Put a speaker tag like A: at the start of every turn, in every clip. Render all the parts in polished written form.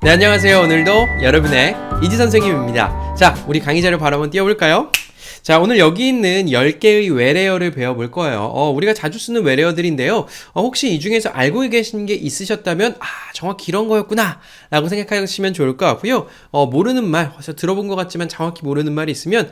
A: 네, 안녕하세요. 오늘도 여러분의 이지 선생님입니다. 자, 우리 강의 자료 바로 한번 띄워볼까요? 자, 오늘 여기 있는 10개의 외래어를 배워볼 거예요. 우리가 자주 쓰는 외래어들인데요. 혹시 이 중에서 알고 계신 게 있으셨다면, 정확히 이런 거였구나 라고 생각하시면 좋을 것 같고요. 모르는 말, 들어본 것 같지만 정확히 모르는 말이 있으면,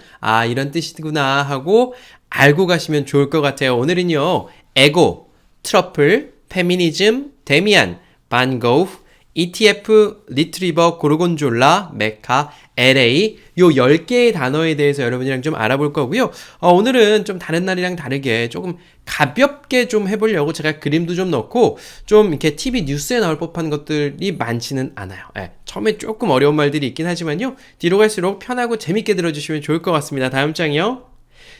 A: 이런 뜻이구나 하고 알고 가시면 좋을 것 같아요. 오늘은요, 에고, 트러플, 페미니즘, 데미안, 반고프, ETF, 리트리버, 고르곤졸라, 메카, LA 요 10개의 단어에 대해서 여러분이랑 좀 알아볼 거고요. 오늘은 좀 다른 날이랑 다르게 조금 가볍게 좀 해보려고 제가 그림도 좀 넣고 좀 이렇게 TV 뉴스에 나올 법한 것들이 많지는 않아요. 처음에 조금 어려운 말들이 있긴 하지만요. 뒤로 갈수록 편하고 재밌게 들어주시면 좋을 것 같습니다. 다음 장이요.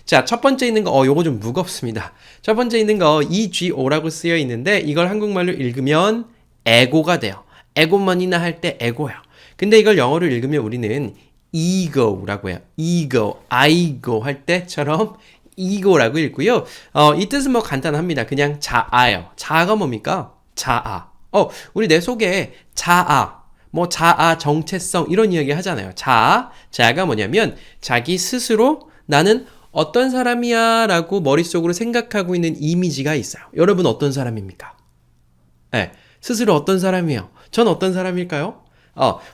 A: 자, 첫 번째 있는 거, 요거 좀 무겁습니다. 첫 번째 있는 거, EGO라고 쓰여 있는데, 이걸 한국말로 읽으면 에고가 돼요. 에고머니나 할 때 에고예요. 근데 이걸 영어로 읽으면 우리는 ego라고 해요. ego, 아이고 할 때처럼 ego라고 읽고요. 이 뜻은 뭐 간단합니다. 그냥 자아예요. 자아가 뭡니까? 자아. 우리 내 속에 자아, 자아, 정체성 이런 이야기 하잖아요. 자아가 뭐냐면 자기 스스로 나는 어떤 사람이야 라고 머릿속으로 생각하고 있는 이미지가 있어요. 여러분 어떤 사람입니까? 스스로 어떤 사람이에요? 전 어떤 사람일까요?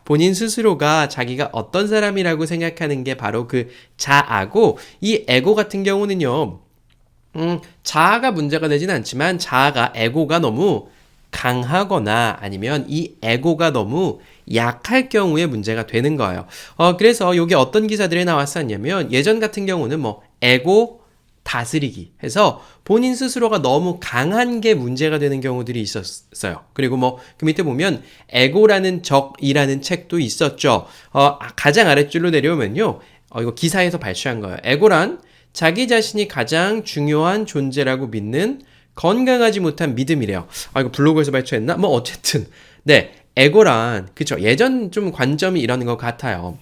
A: 본인 스스로가 자기가 어떤 사람이라고 생각하는 게 바로 그 자아고, 이 에고 같은 경우는요, 자아가 문제가 되진 않지만 자아가 에고가 너무 강하거나 아니면 이 에고가 너무 약할 경우에 문제가 되는 거예요. 그래서 이게 어떤 기사들에 나왔었냐면 예전 같은 경우는 에고 다스리기 해서 본인 스스로가 너무 강한 게 문제가 되는 경우들이 있었어요. 그리고 그 밑에 보면 에고라는 적이라는 책도 있었죠. 가장 아랫줄로 내려오면요. 이거 기사에서 발췌한 거예요. 에고란 자기 자신이 가장 중요한 존재라고 믿는 건강하지 못한 믿음이래요. 이거 블로그에서 발췌했나? 어쨌든. 네. 에고란, 그쵸. 예전 좀 관점이 이런 것 같아요.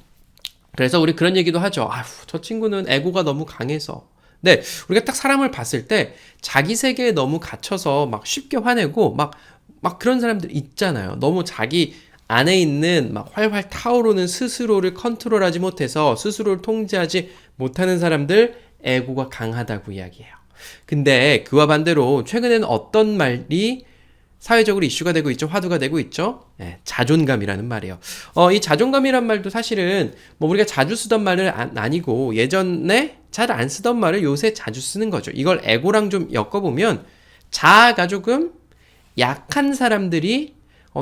A: 그래서 우리 그런 얘기도 하죠. 저 친구는 에고가 너무 강해서. 네, 우리가 딱 사람을 봤을 때 자기 세계에 너무 갇혀서 막 쉽게 화내고 막 그런 사람들 있잖아요. 너무 자기 안에 있는 막 활활 타오르는 스스로를 컨트롤하지 못해서 스스로를 통제하지 못하는 사람들 에고가 강하다고 이야기해요. 근데 그와 반대로 최근에는 어떤 말이 사회적으로 이슈가 되고 있죠. 화두가 되고 있죠. 자존감이라는 말이에요. 이 자존감이란 말도 사실은 우리가 자주 쓰던 말은 아니고 예전에 잘 안 쓰던 말을 요새 자주 쓰는 거죠. 이걸 에고랑 좀 엮어보면 자아가 조금 약한 사람들이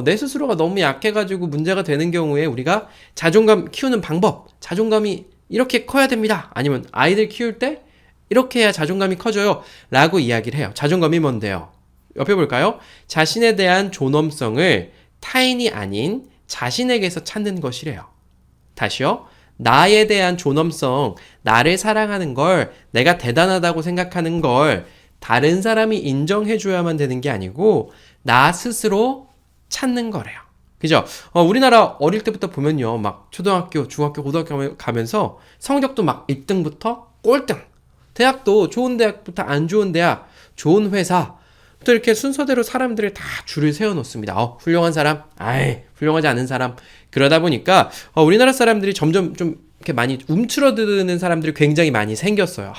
A: 내 스스로가 너무 약해가지고 문제가 되는 경우에 우리가 자존감 키우는 방법, 자존감이 이렇게 커야 됩니다. 아니면 아이들 키울 때 이렇게 해야 자존감이 커져요. 라고 이야기를 해요. 자존감이 뭔데요? 옆에 볼까요? 자신에 대한 존엄성을 타인이 아닌 자신에게서 찾는 것이래요. 다시요. 나에 대한 존엄성, 나를 사랑하는 걸, 내가 대단하다고 생각하는 걸 다른 사람이 인정해줘야만 되는 게 아니고 나 스스로 찾는 거래요. 그죠? 우리나라 어릴 때부터 보면요. 막 초등학교, 중학교, 고등학교 가면서 성적도 막 1등부터 꼴등, 대학도 좋은 대학부터 안 좋은 대학, 좋은 회사, 또 이렇게 순서대로 사람들을 다 줄을 세워놓습니다. 훌륭한 사람, 훌륭하지 않은 사람. 그러다 보니까 우리나라 사람들이 점점 좀 이렇게 많이 움츠러드는 사람들이 굉장히 많이 생겼어요.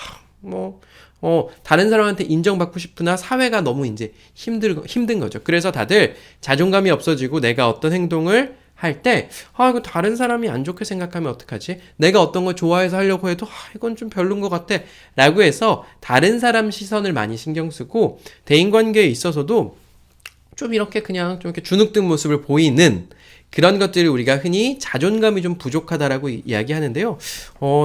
A: 다른 사람한테 인정받고 싶으나 사회가 너무 이제 힘든 거죠. 그래서 다들 자존감이 없어지고 내가 어떤 행동을 할 때, 이거 다른 사람이 안 좋게 생각하면 어떡하지? 내가 어떤 걸 좋아해서 하려고 해도, 이건 좀 별론 것 같아. 라고 해서 다른 사람 시선을 많이 신경 쓰고, 대인관계에 있어서도 좀 이렇게 그냥 좀 이렇게 주눅든 모습을 보이는 그런 것들을 우리가 흔히 자존감이 좀 부족하다라고 이야기하는데요.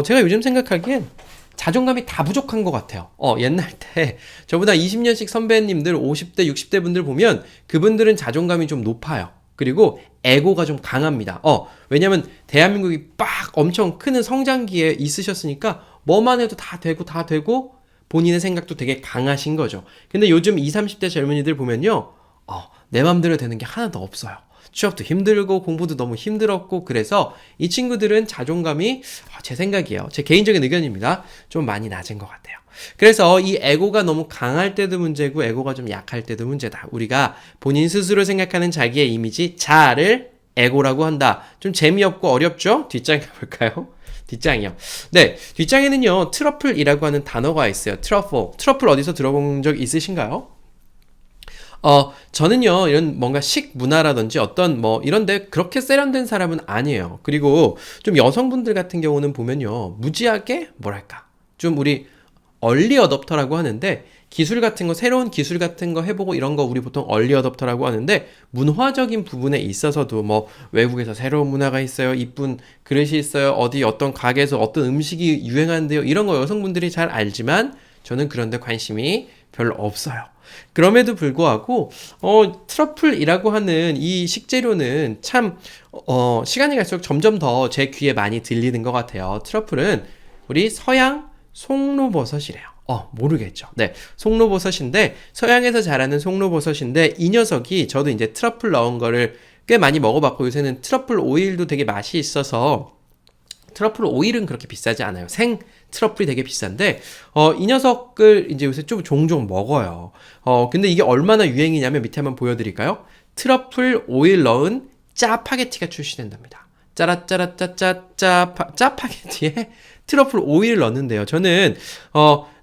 A: 제가 요즘 생각하기엔 자존감이 다 부족한 것 같아요. 옛날 때 저보다 20년씩 선배님들 50대, 60대 분들 보면 그분들은 자존감이 좀 높아요. 그리고 에고가 좀 강합니다. 왜냐면 대한민국이 빡 엄청 큰 성장기에 있으셨으니까 뭐만 해도 다 되고 본인의 생각도 되게 강하신 거죠. 근데 요즘 20, 30대 젊은이들 보면요. 내 맘대로 되는 게 하나도 없어요. 취업도 힘들고 공부도 너무 힘들었고 그래서 이 친구들은 자존감이 제 생각이에요. 제 개인적인 의견입니다. 좀 많이 낮은 것 같아요. 그래서 이 에고가 너무 강할 때도 문제고 에고가 좀 약할 때도 문제다. 우리가 본인 스스로 생각하는 자기의 이미지, 자아를 에고라고 한다. 좀 재미없고 어렵죠? 뒷장에 가볼까요? 뒷장이요. 네, 뒷장에는요, 트러플이라고 하는 단어가 있어요. 트러플 어디서 들어본 적 있으신가요? 저는요, 이런 뭔가 식문화라든지 어떤 뭐 이런데 그렇게 세련된 사람은 아니에요. 그리고 좀 여성분들 같은 경우는 보면요, 무지하게 뭐랄까, 좀 우리 얼리 어댑터라고 하는데 기술 같은 거, 새로운 기술 같은 거 해보고 이런 거 우리 보통 얼리 어댑터라고 하는데 문화적인 부분에 있어서도 뭐 외국에서 새로운 문화가 있어요. 이쁜 그릇이 있어요. 어디 어떤 가게에서 어떤 음식이 유행하는데요. 이런 거 여성분들이 잘 알지만 저는 그런데 관심이 별로 없어요. 그럼에도 불구하고 트러플이라고 하는 이 식재료는 참 시간이 갈수록 점점 더 제 귀에 많이 들리는 것 같아요. 트러플은 우리 서양 송로버섯이래요. 모르겠죠. 네, 송로버섯인데 서양에서 자라는 송로버섯인데 이 녀석이 저도 이제 트러플 넣은 거를 꽤 많이 먹어봤고 요새는 트러플 오일도 되게 맛이 있어서 트러플 오일은 그렇게 비싸지 않아요. 생 트러플이 되게 비싼데 이 녀석을 이제 요새 좀 종종 먹어요. 근데 이게 얼마나 유행이냐면 밑에 한번 보여드릴까요? 트러플 오일 넣은 짜파게티가 출시된답니다. 짜라짜라짜짜짜 짜파게티에 트러플 오일을 넣는데요. 저는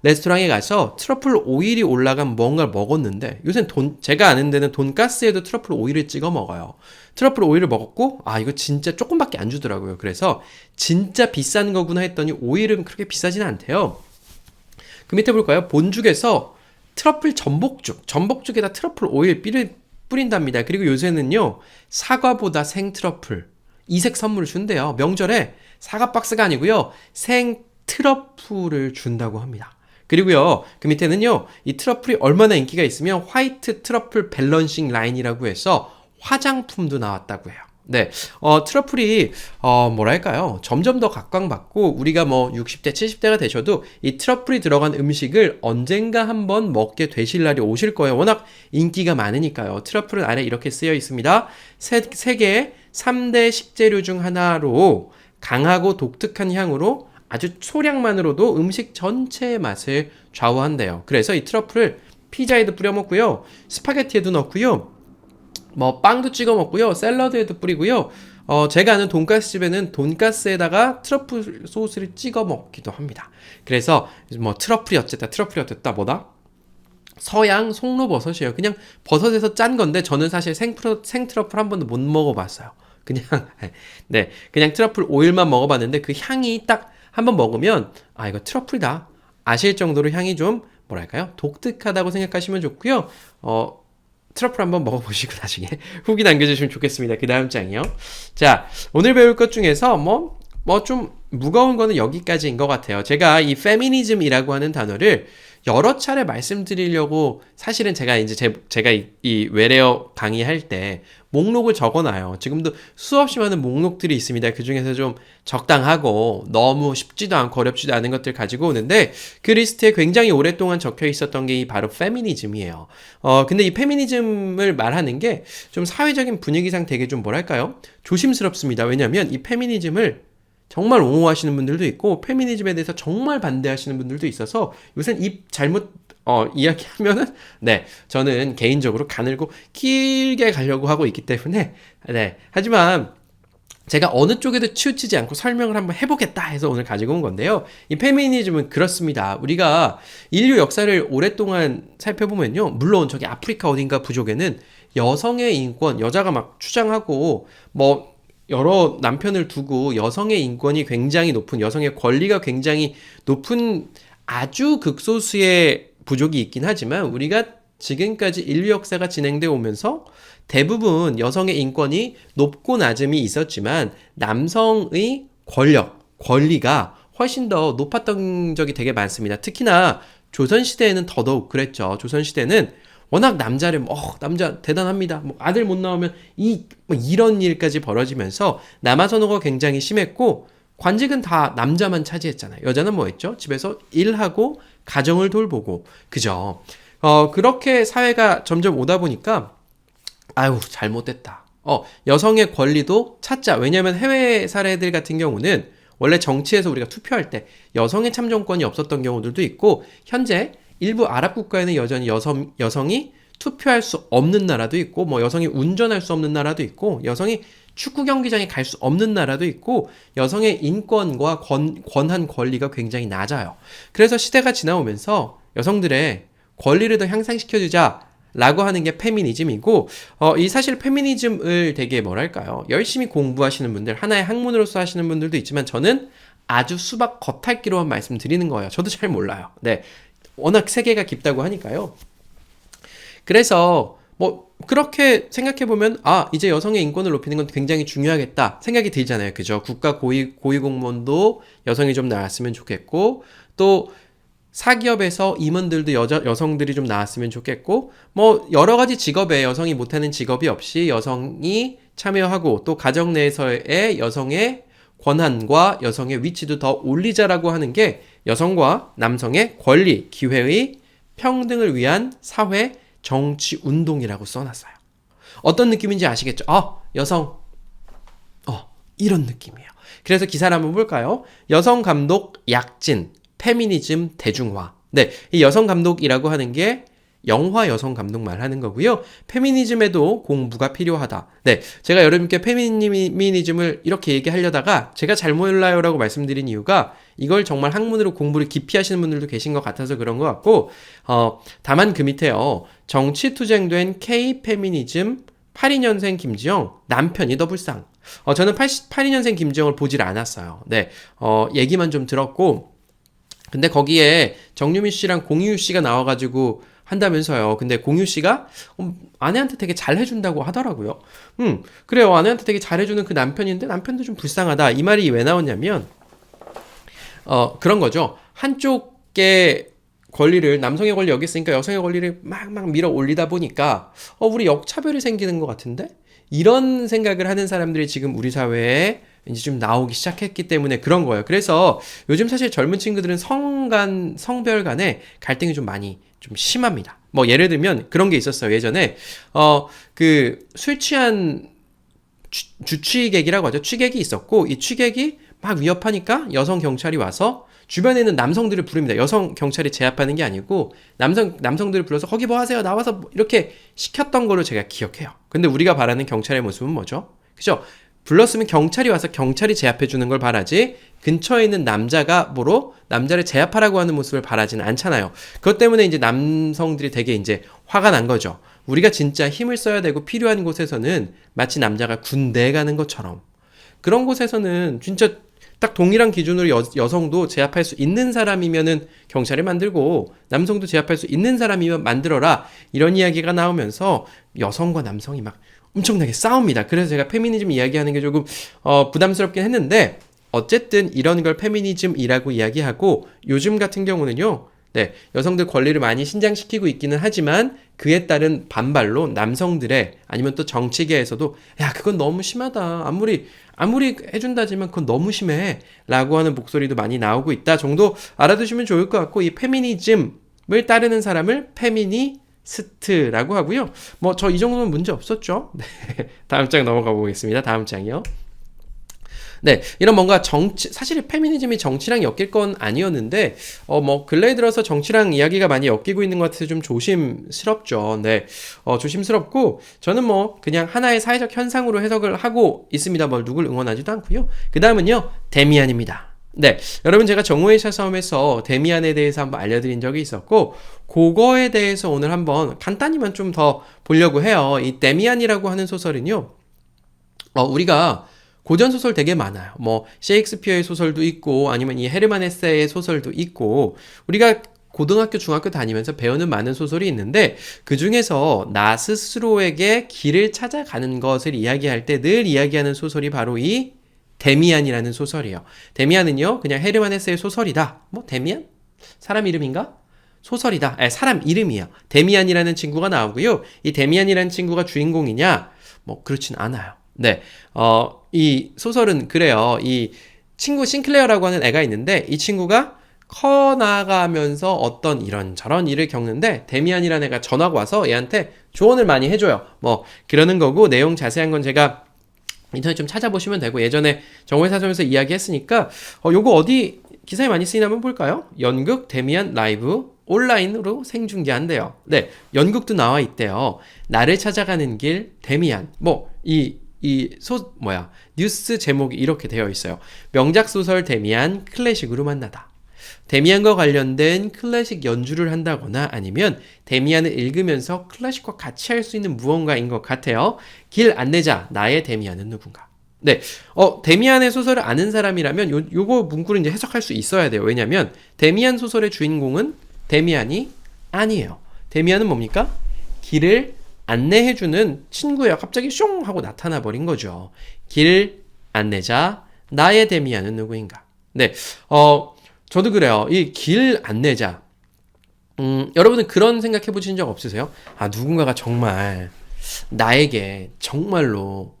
A: 레스토랑에 가서 트러플 오일이 올라간 뭔가를 먹었는데 요새는 제가 아는 데는 돈가스에도 트러플 오일을 찍어 먹어요. 트러플 오일을 먹었고 이거 진짜 조금밖에 안 주더라고요. 그래서 진짜 비싼 거구나 했더니 오일은 그렇게 비싸진 않대요. 그 밑에 볼까요? 본죽에서 트러플 전복죽에다 트러플 오일 뿌린답니다. 그리고 요새는요, 사과보다 생 트러플 이색 선물을 준대요. 명절에 사과 박스가 아니고요, 생 트러플을 준다고 합니다. 그리고요, 그 밑에는요, 이 트러플이 얼마나 인기가 있으면 화이트 트러플 밸런싱 라인이라고 해서 화장품도 나왔다고 해요. 네, 트러플이 뭐랄까요, 점점 더 각광받고 우리가 뭐 60대, 70대가 되셔도 이 트러플이 들어간 음식을 언젠가 한번 먹게 되실 날이 오실 거예요. 워낙 인기가 많으니까요. 트러플은 아래 이렇게 쓰여 있습니다. 세계 3대 식재료 중 하나로 강하고 독특한 향으로 아주 소량만으로도 음식 전체의 맛을 좌우한대요. 그래서 이 트러플을 피자에도 뿌려 먹고요, 스파게티에도 넣고요, 뭐 빵도 찍어 먹고요, 샐러드에도 뿌리고요. 제가 아는 돈가스 집에는 돈가스에다가 트러플 소스를 찍어 먹기도 합니다. 그래서 뭐 트러플이 어쨌다 뭐다? 서양 송로버섯이에요. 그냥 버섯에서 짠 건데 저는 사실 생 트러플 한 번도 못 먹어봤어요. 그냥 트러플 오일만 먹어봤는데 그 향이 딱 한번 먹으면 이거 트러플이다 아실 정도로 향이 좀 뭐랄까요, 독특하다고 생각하시면 좋고요. 트러플 한번 먹어보시고 나중에 후기 남겨주시면 좋겠습니다. 그 다음 장이요. 자, 오늘 배울 것 중에서 좀 무거운 거는 여기까지인 것 같아요. 제가 이 페미니즘이라고 하는 단어를 여러 차례 말씀드리려고 사실은 제가 이 외래어 강의할 때 목록을 적어놔요. 지금도 수없이 많은 목록들이 있습니다. 그 중에서 좀 적당하고 너무 쉽지도 않고 어렵지도 않은 것들 가지고 오는데 그 리스트에 굉장히 오랫동안 적혀 있었던 게 바로 페미니즘이에요. 근데 이 페미니즘을 말하는 게 좀 사회적인 분위기상 되게 좀 뭐랄까요? 조심스럽습니다. 왜냐하면 이 페미니즘을 정말 옹호하시는 분들도 있고 페미니즘에 대해서 정말 반대하시는 분들도 있어서 요새는 입 잘못 이야기하면은 저는 개인적으로 가늘고 길게 가려고 하고 있기 때문에 하지만 제가 어느 쪽에도 치우치지 않고 설명을 한번 해보겠다 해서 오늘 가지고 온 건데요. 이 페미니즘은 그렇습니다. 우리가 인류 역사를 오랫동안 살펴보면요, 물론 저기 아프리카 어딘가 부족에는 여성의 인권, 여자가 막 주장하고 뭐 여러 남편을 두고 여성의 인권이 굉장히 높은, 여성의 권리가 굉장히 높은 아주 극소수의 부족이 있긴 하지만 우리가 지금까지 인류 역사가 진행되어 오면서 대부분 여성의 인권이 높고 낮음이 있었지만 남성의 권리가 훨씬 더 높았던 적이 되게 많습니다. 특히나 조선시대에는 더더욱 그랬죠. 조선시대는 워낙 남자를 남자 대단합니다. 아들 못 나오면 이런 일까지 벌어지면서 남아선호가 굉장히 심했고 관직은 다 남자만 차지했잖아요. 여자는 뭐 했죠? 집에서 일하고 가정을 돌보고 그죠? 그렇게 사회가 점점 오다 보니까 잘못됐다. 여성의 권리도 찾자. 왜냐하면 해외 사례들 같은 경우는 원래 정치에서 우리가 투표할 때 여성의 참정권이 없었던 경우들도 있고 현재 일부 아랍 국가에는 여전히 여성이 투표할 수 없는 나라도 있고 여성이 운전할 수 없는 나라도 있고 여성이 축구 경기장에 갈 수 없는 나라도 있고 여성의 인권과 권한 권리가 굉장히 낮아요. 그래서 시대가 지나오면서 여성들의 권리를 더 향상시켜주자 라고 하는 게 페미니즘이고 이 사실 페미니즘을 되게 뭐랄까요, 열심히 공부하시는 분들, 하나의 학문으로서 하시는 분들도 있지만 저는 아주 수박 겉핥기로만 말씀드리는 거예요. 저도 잘 몰라요. 네, 워낙 세계가 깊다고 하니까요. 그래서 뭐 그렇게 생각해보면 이제 여성의 인권을 높이는 건 굉장히 중요하겠다 생각이 들잖아요. 그죠? 국가 고위공무원도 여성이 좀 나왔으면 좋겠고, 또 사기업에서 임원들도 여성들이 좀 나왔으면 좋겠고, 뭐 여러 가지 직업에 여성이 못하는 직업이 없이 여성이 참여하고, 또 가정 내에서의 여성의 권한과 여성의 위치도 더 올리자라고 하는 게 여성과 남성의 권리, 기회의 평등을 위한 사회 정치 운동이라고 써놨어요. 어떤 느낌인지 아시겠죠? 여성, 이런 느낌이에요. 그래서 기사를 한번 볼까요? 여성 감독 약진, 페미니즘 대중화. 네, 이 여성 감독이라고 하는 게 영화 여성 감독 말하는 거고요. 페미니즘에도 공부가 필요하다. 네, 제가 여러분께 페미니즘을 이렇게 얘기하려다가 제가 잘 몰라요라고 말씀드린 이유가 이걸 정말 학문으로 공부를 깊이 하시는 분들도 계신 것 같아서 그런 것 같고, 다만 그 밑에요. 정치투쟁된 K-페미니즘 82년생 김지영, 남편이 더 불쌍. 저는 82년생 김지영을 보질 않았어요. 네, 얘기만 좀 들었고, 근데 거기에 정유미 씨랑 공유 씨가 나와가지고 한다면서요. 근데 공유 씨가 아내한테 되게 잘해준다고 하더라고요. 그래요. 아내한테 되게 잘해주는 그 남편인데 남편도 좀 불쌍하다. 이 말이 왜 나왔냐면, 그런 거죠. 한쪽의 권리를, 남성의 권리 여기 있으니까 여성의 권리를 막 밀어 올리다 보니까, 우리 역차별이 생기는 것 같은데? 이런 생각을 하는 사람들이 지금 우리 사회에 이제 좀 나오기 시작했기 때문에 그런 거예요. 그래서 요즘 사실 젊은 친구들은 성별 간에 갈등이 좀 많이 좀 심합니다. 뭐 예를 들면 그런 게 있었어요. 예전에 그 술 취한 주취객이라고 하죠. 취객이 있었고, 이 취객이 막 위협하니까 여성 경찰이 와서 주변에 있는 남성들을 부릅니다. 여성 경찰이 제압하는 게 아니고 남성들을 불러서 거기 뭐 하세요? 나와서 뭐 이렇게 시켰던 걸로 제가 기억해요. 근데 우리가 바라는 경찰의 모습은 뭐죠? 그죠? 불렀으면 경찰이 와서 경찰이 제압해 주는 걸 바라지, 근처에 있는 남자가 남자를 제압하라고 하는 모습을 바라지는 않잖아요. 그것 때문에 이제 남성들이 되게 이제 화가 난 거죠. 우리가 진짜 힘을 써야 되고 필요한 곳에서는 마치 남자가 군대에 가는 것처럼, 그런 곳에서는 진짜 딱 동일한 기준으로 여성도 제압할 수 있는 사람이면은 경찰을 만들고 남성도 제압할 수 있는 사람이면 만들어라, 이런 이야기가 나오면서 여성과 남성이 막 엄청나게 싸웁니다. 그래서 제가 페미니즘 이야기하는 게 조금 부담스럽긴 했는데, 어쨌든 이런 걸 페미니즘이라고 이야기하고, 요즘 같은 경우는요, 네, 여성들 권리를 많이 신장시키고 있기는 하지만 그에 따른 반발로 남성들의, 아니면 또 정치계에서도 야, 그건 너무 심하다, 아무리 해준다지만 그건 너무 심해 라고 하는 목소리도 많이 나오고 있다 정도 알아두시면 좋을 것 같고, 이 페미니즘을 따르는 사람을 페미니스트라고 하고요. 뭐 저 이 정도면 문제 없었죠. 네, 다음 장 넘어가 보겠습니다. 다음 장이요. 네, 이런 뭔가 사실 페미니즘이 정치랑 엮일 건 아니었는데, 뭐, 근래에 들어서 정치랑 이야기가 많이 엮이고 있는 것 같아서 좀 조심스럽죠. 네, 조심스럽고, 저는 뭐, 그냥 하나의 사회적 현상으로 해석을 하고 있습니다. 뭐, 누굴 응원하지도 않고요. 그 다음은요, 데미안입니다. 네, 여러분 제가 정오의 샤싸움에서 데미안에 대해서 한번 알려드린 적이 있었고, 그거에 대해서 오늘 한번 간단히만 좀 더 보려고 해요. 이 데미안이라고 하는 소설은요, 우리가 고전소설 되게 많아요. 뭐 셰익스피어의 소설도 있고, 아니면 이 헤르만 헤세의 소설도 있고, 우리가 고등학교, 중학교 다니면서 배우는 많은 소설이 있는데, 그 중에서 나 스스로에게 길을 찾아가는 것을 이야기할 때 늘 이야기하는 소설이 바로 이 데미안이라는 소설이에요. 데미안은요, 그냥 헤르만 헤세의 소설이다. 뭐 데미안? 사람 이름인가? 소설이다. 사람 이름이에요. 데미안이라는 친구가 나오고요. 이 데미안이라는 친구가 주인공이냐? 뭐 그렇진 않아요. 네, 이 소설은 그래요. 이 친구 싱클레어라고 하는 애가 있는데, 이 친구가 커나가면서 어떤 이런저런 일을 겪는데, 데미안이라는 애가 전화가 와서 얘한테 조언을 많이 해줘요. 뭐 그러는 거고, 내용 자세한 건 제가 인터넷 좀 찾아보시면 되고, 예전에 정오의 사전에서 이야기했으니까 요거 어디 기사에 많이 쓰이나 한번 볼까요? 연극 데미안 라이브 온라인으로 생중계한대요. 네, 연극도 나와 있대요. 나를 찾아가는 길 데미안. 뭐 이 뉴스 제목이 이렇게 되어 있어요. 명작 소설 데미안 클래식으로 만나다. 데미안과 관련된 클래식 연주를 한다거나 아니면 데미안을 읽으면서 클래식과 같이 할 수 있는 무언가인 것 같아요. 길 안내자, 나의 데미안은 누군가. 네, 데미안의 소설을 아는 사람이라면 요거 문구를 이제 해석할 수 있어야 돼요. 왜냐면 데미안 소설의 주인공은 데미안이 아니에요. 데미안은 뭡니까? 길을 안내해주는 친구예요. 갑자기 숑 하고 나타나 버린 거죠. 길 안내자, 나의 데미안은 누구인가? 네, 저도 그래요. 이 길 안내자. 여러분은 그런 생각 해보신 적 없으세요? 아, 누군가가 정말 나에게 정말로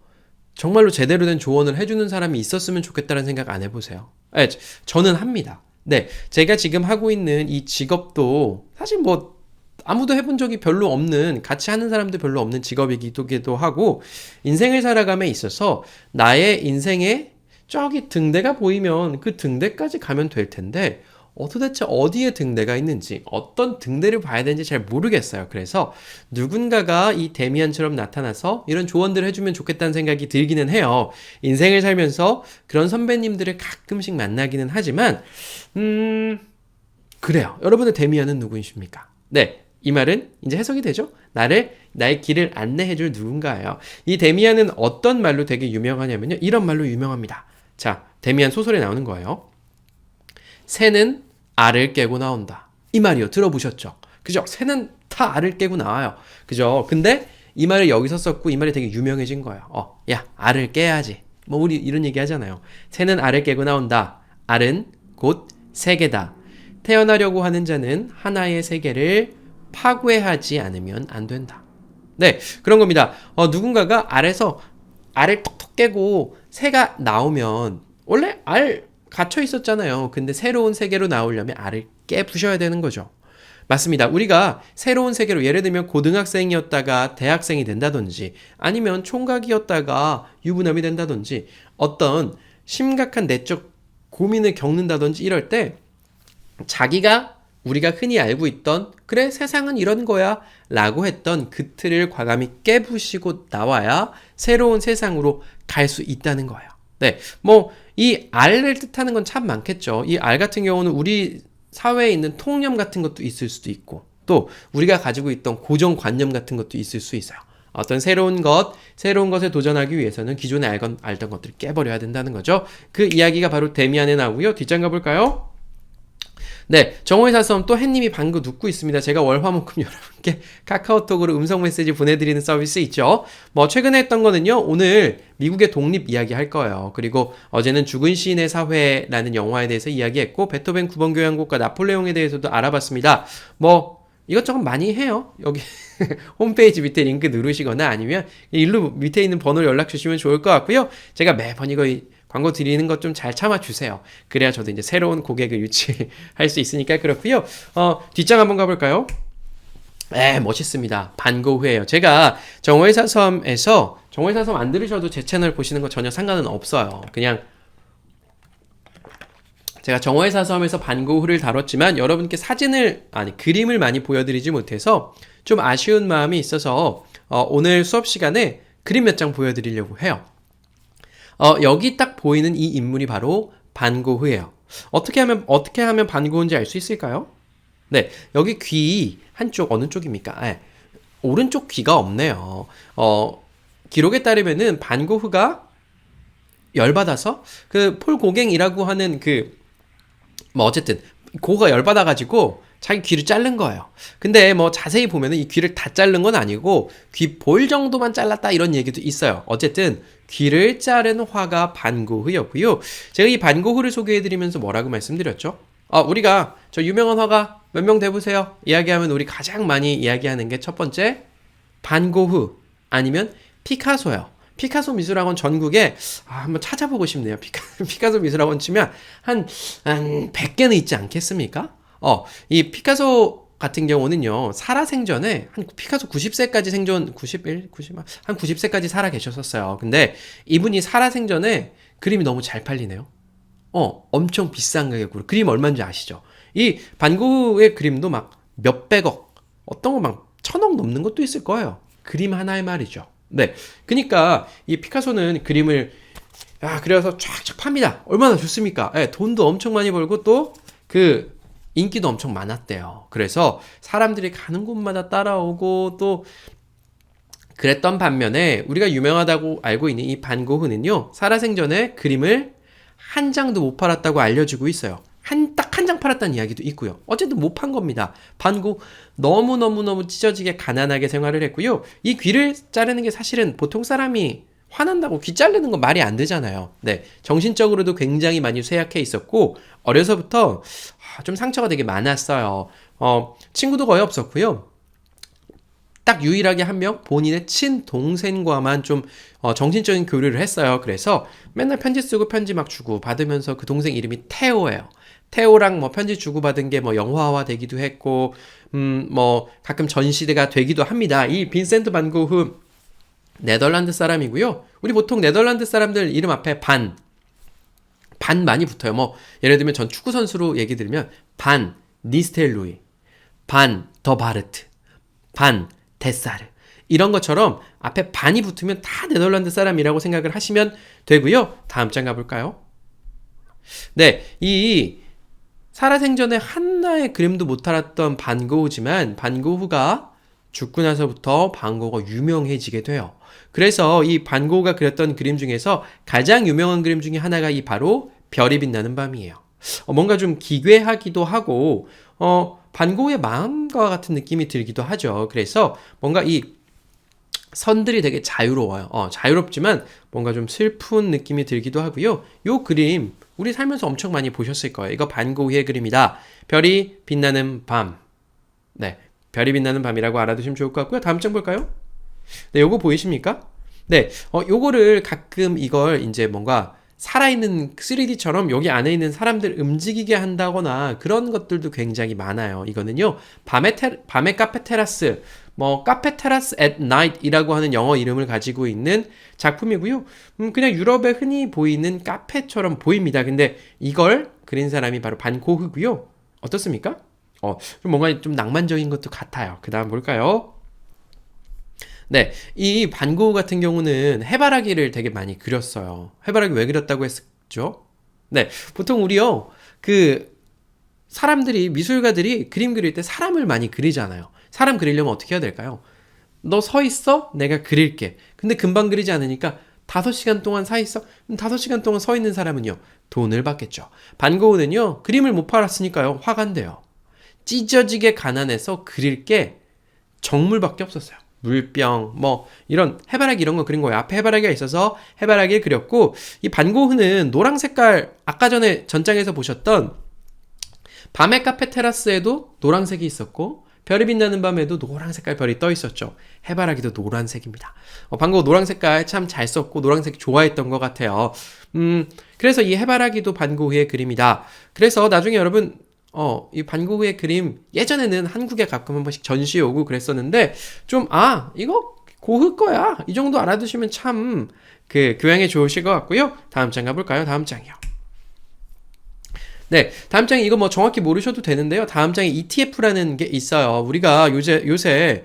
A: 제대로 된 조언을 해주는 사람이 있었으면 좋겠다는 생각 안 해보세요? 네, 저는 합니다. 네, 제가 지금 하고 있는 이 직업도 사실 뭐 아무도 해본 적이 별로 없는, 같이 하는 사람도 별로 없는 직업이기도 하고, 인생을 살아감에 있어서 나의 인생에 저기 등대가 보이면 그 등대까지 가면 될 텐데 도대체 어디에 등대가 있는지, 어떤 등대를 봐야 되는지 잘 모르겠어요. 그래서 누군가가 이 데미안처럼 나타나서 이런 조언들을 해주면 좋겠다는 생각이 들기는 해요. 인생을 살면서 그런 선배님들을 가끔씩 만나기는 하지만 그래요. 여러분의 데미안은 누구이십니까? 네, 이 말은 이제 해석이 되죠? 나의 길을 안내해줄 누군가예요. 이 데미안은 어떤 말로 되게 유명하냐면요, 이런 말로 유명합니다. 자, 데미안 소설에 나오는 거예요. 새는 알을 깨고 나온다. 이 말이요. 들어보셨죠? 그죠? 새는 다 알을 깨고 나와요. 그죠? 근데 이 말을 여기서 썼고 이 말이 되게 유명해진 거예요. 야, 알을 깨야지. 뭐 우리 이런 얘기 하잖아요. 새는 알을 깨고 나온다. 알은 곧 세계다. 태어나려고 하는 자는 하나의 세계를 파괴하지 않으면 안 된다. 네, 그런 겁니다. 누군가가 알을 톡톡 깨고 새가 나오면 원래 알 갇혀 있었잖아요. 근데 새로운 세계로 나오려면 알을 깨부셔야 되는 거죠. 맞습니다. 우리가 새로운 세계로, 예를 들면 고등학생이었다가 대학생이 된다든지 아니면 총각이었다가 유부남이 된다든지 어떤 심각한 내적 고민을 겪는다든지 이럴 때 우리가 흔히 알고 있던 그래 세상은 이런 거야 라고 했던 그 틀을 과감히 깨부시고 나와야 새로운 세상으로 갈 수 있다는 거예요. 네, 뭐 이 알을 뜻하는 건 참 많겠죠. 이 알 같은 경우는 우리 사회에 있는 통념 같은 것도 있을 수도 있고 또 우리가 가지고 있던 고정관념 같은 것도 있을 수 있어요. 어떤 새로운 것에 도전하기 위해서는 기존에 알던 것들을 깨버려야 된다는 거죠. 그 이야기가 바로 데미안에 나오고요. 뒷장 가볼까요? 네, 정오의 사슴 또 햇님이 방금 눕고 있습니다. 제가 월화목금 여러분께 카카오톡으로 음성 메시지 보내드리는 서비스 있죠. 뭐 최근에 했던 거는요, 오늘 미국의 독립 이야기 할 거예요. 그리고 어제는 죽은 시인의 사회라는 영화에 대해서 이야기했고 베토벤 9번 교향곡과 나폴레옹에 대해서도 알아봤습니다. 뭐 이것저것 많이 해요. 여기 홈페이지 밑에 링크 누르시거나 아니면 일로 밑에 있는 번호로 연락 주시면 좋을 것 같고요. 제가 매번 이거 광고 드리는 것 좀 잘 참아주세요. 그래야 저도 이제 새로운 고객을 유치할 수 있으니까 그렇고요. 뒷장 한번 가볼까요? 멋있습니다. 반고흐예요. 제가 정오의 사섬에서 정오의 사섬 안 들으셔도 제 채널 보시는 거 전혀 상관은 없어요. 그냥 제가 정오의 사섬에서 반고흐를 다뤘지만 여러분께 그림을 많이 보여드리지 못해서 좀 아쉬운 마음이 있어서 오늘 수업 시간에 그림 몇 장 보여드리려고 해요. 여기 딱 보이는 이 인물이 바로 반고흐예요. 어떻게 하면 반고흐인지 알 수 있을까요? 네, 여기 귀 한쪽 어느 쪽입니까? 오른쪽 귀가 없네요. 기록에 따르면은 반고흐가 열받아서 그 폴 고갱이라고 하는 어쨌든 고흐가 열받아가지고 자기 귀를 자른 거예요. 근데 뭐 자세히 보면은 이 귀를 다 자른 건 아니고 귀 볼 정도만 잘랐다 이런 얘기도 있어요. 어쨌든 귀를 자른 화가 반고흐였고요. 제가 이 반고흐를 소개해드리면서 뭐라고 말씀드렸죠? 우리가 저 유명한 화가 몇 명 대보세요. 이야기하면 우리 가장 많이 이야기하는 게 첫 번째 반고흐 아니면 피카소예요. 피카소 미술학원 전국에 한번 찾아보고 싶네요. 피카소 미술학원 치면 한 100개는 있지 않겠습니까? 이 피카소 같은 경우는요, 살아생전에 한 피카소 90세까지 생존, 91, 90, 한 90세까지 살아 계셨었어요. 근데 이분이 살아생전에 그림이 너무 잘 팔리네요. 엄청 비싼 가격으로. 그림 얼마인지 아시죠? 이 반고흐의 그림도 막 몇백억, 어떤 거 막 1000억 넘는 것도 있을 거예요. 그림 하나에 말이죠. 네. 그러니까 이 피카소는 그림을 그려서 쫙쫙 팝니다. 얼마나 좋습니까? 예, 돈도 엄청 많이 벌고 또 그 인기도 엄청 많았대요. 그래서 사람들이 가는 곳마다 따라오고 또 그랬던 반면에 우리가 유명하다고 알고 있는 이 반 고흐는요, 살아생전에 그림을 한 장도 못 팔았다고 알려지고 있어요. 딱 한 장 팔았다는 이야기도 있고요. 어쨌든 못 판 겁니다. 반 고흐 너무너무너무 찢어지게 가난하게 생활을 했고요. 이 귀를 자르는 게 사실은 보통 사람이 화난다고 귀 자르는 건 말이 안 되잖아요. 네. 정신적으로도 굉장히 많이 쇠약해 있었고, 어려서부터 좀 상처가 되게 많았어요. 친구도 거의 없었고요. 딱 유일하게 한 명 본인의 친동생과만 좀 정신적인 교류를 했어요. 그래서 맨날 편지 쓰고 편지 막 주고 받으면서 그 동생 이름이 테오예요. 테오랑 뭐 편지 주고받은 게 뭐 영화화 되기도 했고, 뭐 가끔 전시대가 되기도 합니다. 이 빈센트 반 고흐 네덜란드 사람이고요. 우리 보통 네덜란드 사람들 이름 앞에 반 많이 붙어요. 뭐 예를 들면 전 축구 선수로 얘기 들면 반 니스텔루이, 반 더바르트, 반 데사르, 이런 것처럼 앞에 반이 붙으면 다 네덜란드 사람이라고 생각을 하시면 되고요. 다음 장 가볼까요? 네, 이 살아생전에 한나의 그림도 못 알았던 반 고흐지만 반 고흐가 죽고 나서부터 반 고흐가 유명해지게 돼요. 그래서 이 반 고흐가 그렸던 그림 중에서 가장 유명한 그림 중에 하나가 이 바로 별이 빛나는 밤이에요. 뭔가 좀 기괴하기도 하고 반 고흐의 마음과 같은 느낌이 들기도 하죠. 그래서 뭔가 이 선들이 되게 자유로워요. 자유롭지만 뭔가 좀 슬픈 느낌이 들기도 하고요. 요 그림 우리 살면서 엄청 많이 보셨을 거예요. 이거 반 고흐의 그림이다. 별이 빛나는 밤. 네, 별이 빛나는 밤이라고 알아두시면 좋을 것 같고요. 다음 장 볼까요? 네, 요거 보이십니까? 네, 요거를 가끔 이걸 이제 뭔가 살아있는 3D처럼 여기 안에 있는 사람들 움직이게 한다거나 그런 것들도 굉장히 많아요. 이거는요, 밤의 카페 테라스, 뭐 카페 테라스 at night 이라고 하는 영어 이름을 가지고 있는 작품이고요. 그냥 유럽에 흔히 보이는 카페처럼 보입니다. 근데 이걸 그린 사람이 바로 반 고흐고요. 어떻습니까? 좀 뭔가 좀 낭만적인 것도 같아요. 그 다음 볼까요? 네, 이 반 고흐 같은 경우는 해바라기를 되게 많이 그렸어요. 해바라기 왜 그렸다고 했죠? 네, 보통 우리요, 사람들이, 미술가들이 그림 그릴 때 사람을 많이 그리잖아요. 사람 그리려면 어떻게 해야 될까요? 너 서 있어? 내가 그릴게. 근데 금방 그리지 않으니까 5시간 동안 서 있어? 5시간 동안 서 있는 사람은요, 돈을 받겠죠. 반 고흐는요, 그림을 못 팔았으니까요, 화가 안 돼요. 찢어지게 가난해서 그릴 게 정물밖에 없었어요. 물병, 뭐 이런 해바라기 이런 거 그린 거예요. 앞에 해바라기가 있어서 해바라기를 그렸고, 이 반 고흐는 노랑 색깔, 아까 전에 전장에서 보셨던 밤의 카페 테라스에도 노란색이 있었고, 별이 빛나는 밤에도 노란 색깔 별이 떠 있었죠. 해바라기도 노란색입니다. 반 고흐 노란 색깔 참 잘 썼고 노란색 좋아했던 것 같아요. 그래서 이 해바라기도 반 고흐의 그림이다. 그래서 나중에 여러분 이 반 고흐의 그림 예전에는 한국에 가끔 한 번씩 전시에 오고 그랬었는데 좀 이거 고흐 거야 이 정도 알아두시면 참 교양에 좋으실 것 같고요. 다음 장 가볼까요? 다음 장이요. 네, 다음 장이 이거 뭐 정확히 모르셔도 되는데요. 다음 장에 ETF라는 게 있어요. 우리가 요새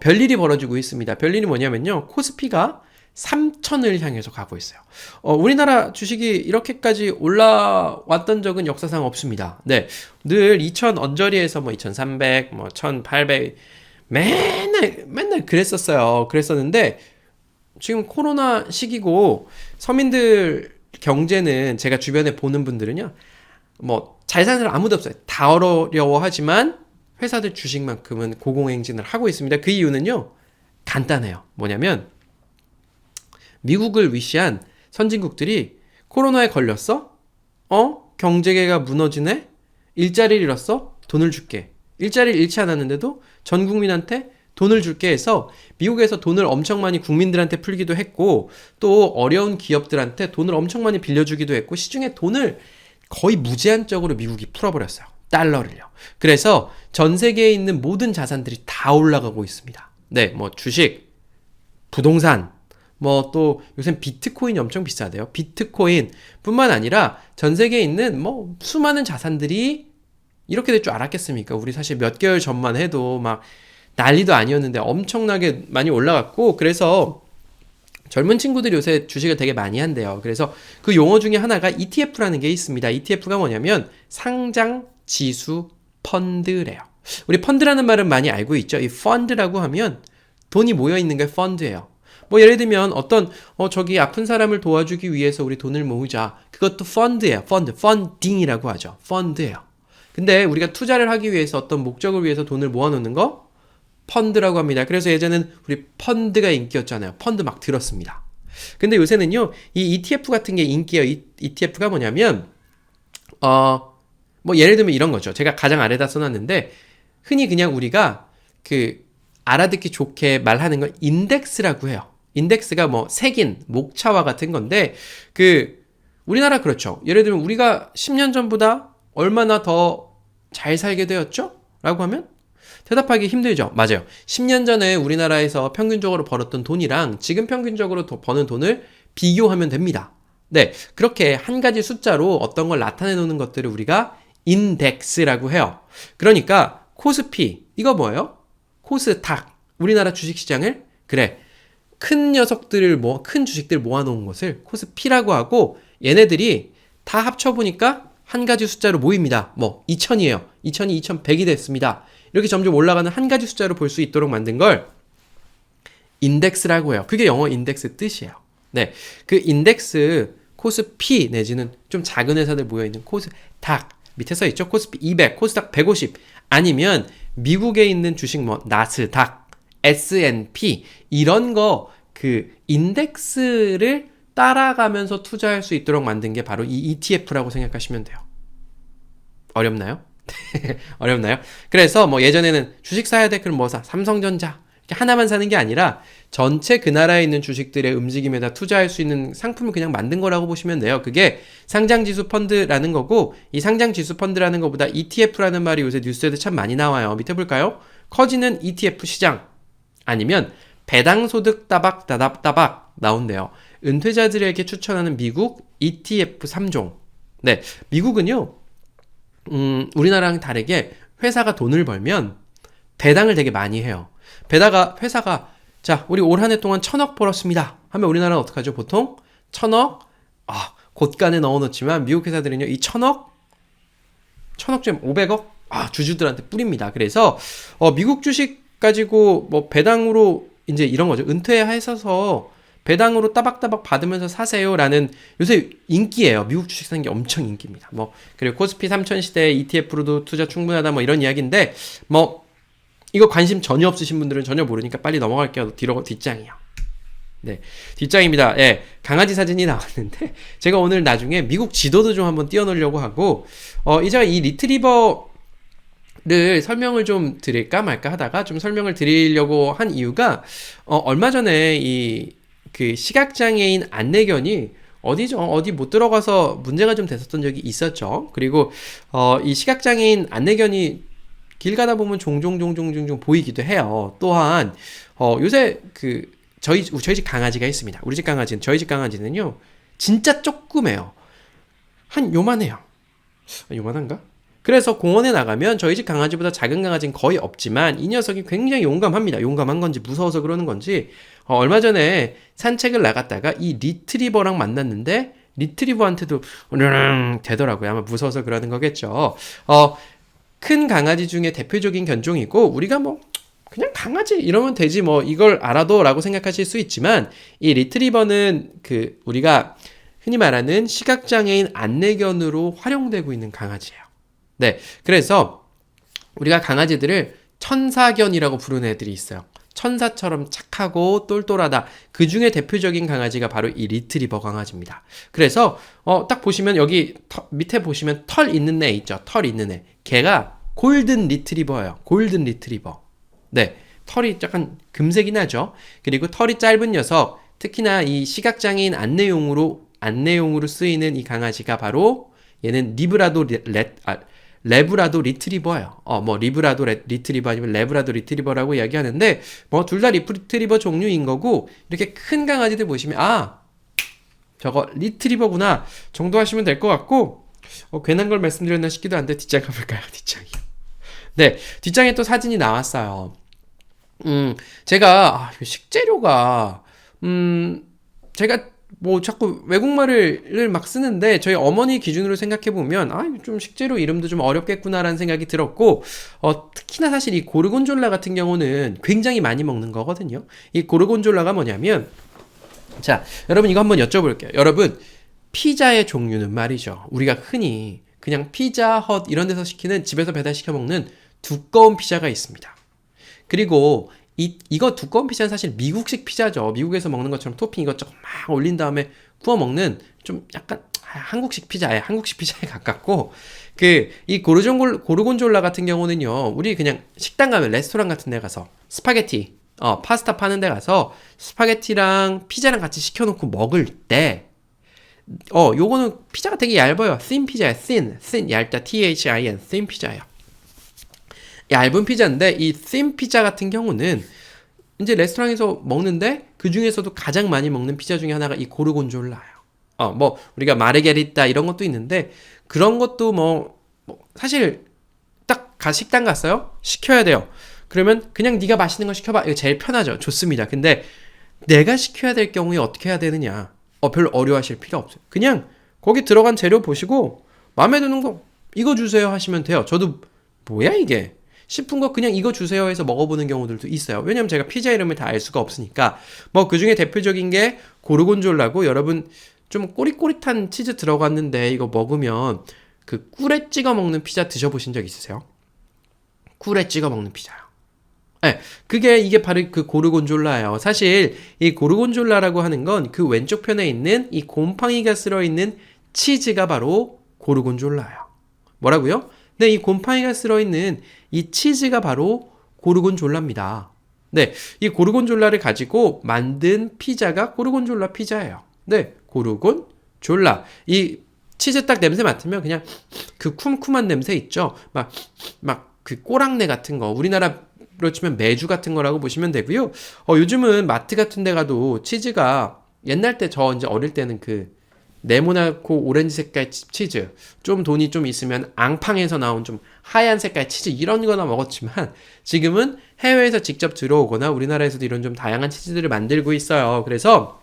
A: 별일이 벌어지고 있습니다. 별일이 뭐냐면요, 코스피가 3천을 향해서 가고 있어요. 우리나라 주식이 이렇게까지 올라왔던 적은 역사상 없습니다. 네. 늘 2000 언저리에서 뭐 2300, 뭐 1800, 맨날 그랬었는데, 지금 코로나 시기고, 서민들 경제는 제가 주변에 보는 분들은요, 뭐, 잘 사는 사람 아무도 없어요. 다 어려워하지만, 회사들 주식만큼은 고공행진을 하고 있습니다. 그 이유는요, 간단해요. 뭐냐면, 미국을 위시한 선진국들이 코로나에 걸렸어? 경제계가 무너지네? 일자리를 잃었어? 돈을 줄게. 일자리를 잃지 않았는데도 전 국민한테 돈을 줄게 해서 미국에서 돈을 엄청 많이 국민들한테 풀기도 했고, 또 어려운 기업들한테 돈을 엄청 많이 빌려주기도 했고, 시중에 돈을 거의 무제한적으로 미국이 풀어버렸어요. 달러를요. 그래서 전 세계에 있는 모든 자산들이 다 올라가고 있습니다. 네, 뭐 주식, 부동산, 뭐 또 요새 비트코인이 엄청 비싸대요. 비트코인 뿐만 아니라 전 세계에 있는 뭐 수많은 자산들이 이렇게 될 줄 알았겠습니까? 우리 사실 몇 개월 전만 해도 막 난리도 아니었는데 엄청나게 많이 올라갔고, 그래서 젊은 친구들이 요새 주식을 되게 많이 한대요. 그래서 그 용어 중에 하나가 ETF라는 게 있습니다. ETF가 뭐냐면 상장 지수 펀드래요. 우리 펀드라는 말은 많이 알고 있죠. 이 펀드라고 하면 돈이 모여 있는 게 펀드예요. 뭐 예를 들면 어떤 저기 아픈 사람을 도와주기 위해서 우리 돈을 모으자. 그것도 펀드예요. 펀딩이라고 하죠. 펀드예요. 근데 우리가 투자를 하기 위해서 어떤 목적을 위해서 돈을 모아놓는 거 펀드라고 합니다. 그래서 예전에는 우리 펀드가 인기였잖아요. 펀드 막 들었습니다. 근데 요새는요, 이 ETF 같은 게 인기예요. ETF가 뭐냐면 뭐 예를 들면 이런 거죠. 제가 가장 아래다 써놨는데 흔히 그냥 우리가 그 알아듣기 좋게 말하는 건 인덱스라고 해요. 인덱스가 뭐 색인, 목차와 같은 건데 그 우리나라 그렇죠. 예를 들면 우리가 10년 전보다 얼마나 더 잘 살게 되었죠? 라고 하면 대답하기 힘들죠. 맞아요. 10년 전에 우리나라에서 평균적으로 벌었던 돈이랑 지금 평균적으로 버는 돈을 비교하면 됩니다. 네, 그렇게 한 가지 숫자로 어떤 걸 나타내 놓는 것들을 우리가 인덱스라고 해요. 그러니까 코스피, 이거 뭐예요? 코스닥, 우리나라 주식시장을 그래 큰 녀석들을 큰 주식들 모아놓은 것을 코스피라고 하고 얘네들이 다 합쳐보니까 한 가지 숫자로 모입니다. 2000이에요. 2000이 2100이 됐습니다. 이렇게 점점 올라가는 한 가지 숫자로 볼 수 있도록 만든 걸 인덱스라고 해요. 그게 영어 인덱스 뜻이에요. 네, 그 인덱스 코스피 내지는 좀 작은 회사들 모여있는 코스닥 밑에 써 있죠. 코스피 200, 코스닥 150 아니면 미국에 있는 주식 나스닥, S&P 이런 거 그 인덱스를 따라가면서 투자할 수 있도록 만든 게 바로 이 ETF라고 생각하시면 돼요. 어렵나요? 어렵나요? 그래서 예전에는 주식 사야 돼? 그럼 뭐 사? 삼성전자. 이렇게 하나만 사는 게 아니라 전체 그 나라에 있는 주식들의 움직임에다 투자할 수 있는 상품을 그냥 만든 거라고 보시면 돼요. 그게 상장지수 펀드라는 거고 이 상장지수 펀드라는 것보다 ETF라는 말이 요새 뉴스에도 참 많이 나와요. 밑에 볼까요? 커지는 ETF 시장 아니면 배당소득 따박 나온대요. 은퇴자들에게 추천하는 미국 ETF 3종. 네, 미국은요. 우리나라랑 다르게 회사가 돈을 벌면 배당을 되게 많이 해요. 회사가 자, 우리 올 한 해 동안 1000억 벌었습니다. 하면 우리나라는 어떡하죠? 보통 1000억 곳간에 넣어놓지만 미국 회사들은요. 이 1000억 좀 500억 주주들한테 뿌립니다. 그래서 미국 주식 가지고 배당으로 이제 이런 거죠. 은퇴하셔서 배당으로 따박따박 받으면서 사세요라는 요새 인기예요. 미국 주식 사는 게 엄청 인기입니다. 그리고 코스피 3000 시대 ETF로도 투자 충분하다 이런 이야기인데 이거 관심 전혀 없으신 분들은 전혀 모르니까 빨리 넘어갈게요. 뒤로 뒷장이요. 네, 뒷장입니다. 예, 강아지 사진이 나왔는데 제가 오늘 나중에 미국 지도도 좀 한번 띄워놓으려고 하고 제가 이 리트리버를 설명을 좀 드릴까 말까 하다가 좀 설명을 드리려고 한 이유가 얼마 전에 그 시각장애인 안내견이 어디 못 들어가서 문제가 좀 됐었던 적이 있었죠. 그리고 이 시각장애인 안내견이 길 가다 보면 종종 보이기도 해요. 또한 요새 저희 집 강아지가 있습니다. 저희 집 강아지는요 진짜 조그매요. 한 요만해요. 요만한가? 그래서 공원에 나가면 저희 집 강아지보다 작은 강아지는 거의 없지만 이 녀석이 굉장히 용감합니다. 용감한 건지 무서워서 그러는 건지 얼마 전에 산책을 나갔다가 이 리트리버랑 만났는데 리트리버한테도 되더라고요. 아마 무서워서 그러는 거겠죠. 큰 강아지 중에 대표적인 견종이고 우리가 그냥 강아지 이러면 되지 이걸 알아도 라고 생각하실 수 있지만 이 리트리버는 우리가 흔히 말하는 시각장애인 안내견으로 활용되고 있는 강아지예요. 네, 그래서 우리가 강아지들을 천사견이라고 부르는 애들이 있어요. 천사처럼 착하고 똘똘하다. 그 중에 대표적인 강아지가 바로 이 리트리버 강아지입니다. 그래서 딱 보시면 여기 밑에 보시면 털 있는 애 있죠. 털 있는 애. 걔가 골든 리트리버예요. 골든 리트리버. 네, 털이 약간 금색이 나죠. 그리고 털이 짧은 녀석, 특히나 이 시각장애인 안내용으로 쓰이는 이 강아지가 바로 얘는 레브라도 리트리버예요. 리브라도 리트리버 아니면 레브라도 리트리버라고 이야기하는데 둘 다 리트리버 종류인 거고 이렇게 큰 강아지들 보시면 저거 리트리버구나 정도 하시면 될 것 같고 괜한 걸 말씀드렸나 싶기도 한데 뒷장 가볼까요? 뒷장이요. 네, 뒷장에 또 사진이 나왔어요. 제가 식재료가 제가 뭐 자꾸 외국말을 막 쓰는데 저희 어머니 기준으로 생각해 보면 좀 식재료 이름도 좀 어렵겠구나라는 생각이 들었고 특히나 사실 이 고르곤졸라 같은 경우는 굉장히 많이 먹는 거거든요. 이 고르곤졸라가 뭐냐면 자, 여러분 이거 한번 여쭤볼게요. 여러분 피자의 종류는 말이죠. 우리가 흔히 그냥 피자헛 이런 데서 시키는 집에서 배달시켜 먹는 두꺼운 피자가 있습니다. 그리고 이거 두꺼운 피자는 사실 미국식 피자죠. 미국에서 먹는 것처럼 토핑 이것저것 막 올린 다음에 구워 먹는 좀 약간 한국식 피자에 가깝고 이 고르곤졸라 같은 경우는요. 우리 그냥 식당 가면 레스토랑 같은 데 가서 스파게티 파스타 파는 데 가서 스파게티랑 피자랑 같이 시켜놓고 먹을 때 요거는 피자가 되게 얇아요. thin 피자예요. thin 얇다. thin thin 피자예요. 얇은 피자인데 이 thin 피자 같은 경우는 이제 레스토랑에서 먹는데 그 중에서도 가장 많이 먹는 피자 중에 하나가 이 고르곤졸라예요. 뭐 우리가 마르게리따 이런 것도 있는데 그런 것도 뭐 사실 딱 식당 갔어요? 시켜야 돼요. 그러면 그냥 네가 맛있는 거 시켜봐. 이거 제일 편하죠. 좋습니다. 근데 내가 시켜야 될 경우에 어떻게 해야 되느냐? 별로 어려워하실 필요 없어요. 그냥 거기 들어간 재료 보시고 마음에 드는 거 이거 주세요 하시면 돼요. 저도 뭐야 이게 싶은 거 그냥 이거 주세요 해서 먹어보는 경우들도 있어요. 왜냐면 제가 피자 이름을 다 알 수가 없으니까. 뭐 그중에 대표적인 게 고르곤졸라고 여러분 좀 꼬릿꼬릿한 치즈 들어갔는데 이거 먹으면 그 꿀에 찍어 먹는 피자 드셔보신 적 있으세요? 꿀에 찍어 먹는 피자요. 네, 이게 바로 그 고르곤졸라예요. 사실 이 고르곤졸라라고 하는 건 그 왼쪽 편에 있는 이 곰팡이가 쓸어있는 치즈가 바로 고르곤졸라예요. 뭐라고요? 네, 이 곰팡이가 쓸어있는 이 치즈가 바로 고르곤졸라입니다. 네, 이 고르곤졸라를 가지고 만든 피자가 고르곤졸라 피자예요. 네, 고르곤졸라. 이 치즈 딱 냄새 맡으면 그냥 그 쿰쿰한 냄새 있죠? 막 그 꼬랑내 같은 거. 우리나라로 치면 메주 같은 거라고 보시면 되고요. 요즘은 마트 같은 데 가도 치즈가 옛날 때 저 이제 어릴 때는 그 네모나고 오렌지 색깔 치즈 좀 돈이 좀 있으면 앙팡에서 나온 좀 하얀 색깔 치즈 이런 거나 먹었지만 지금은 해외에서 직접 들어오거나 우리나라에서도 이런 좀 다양한 치즈들을 만들고 있어요. 그래서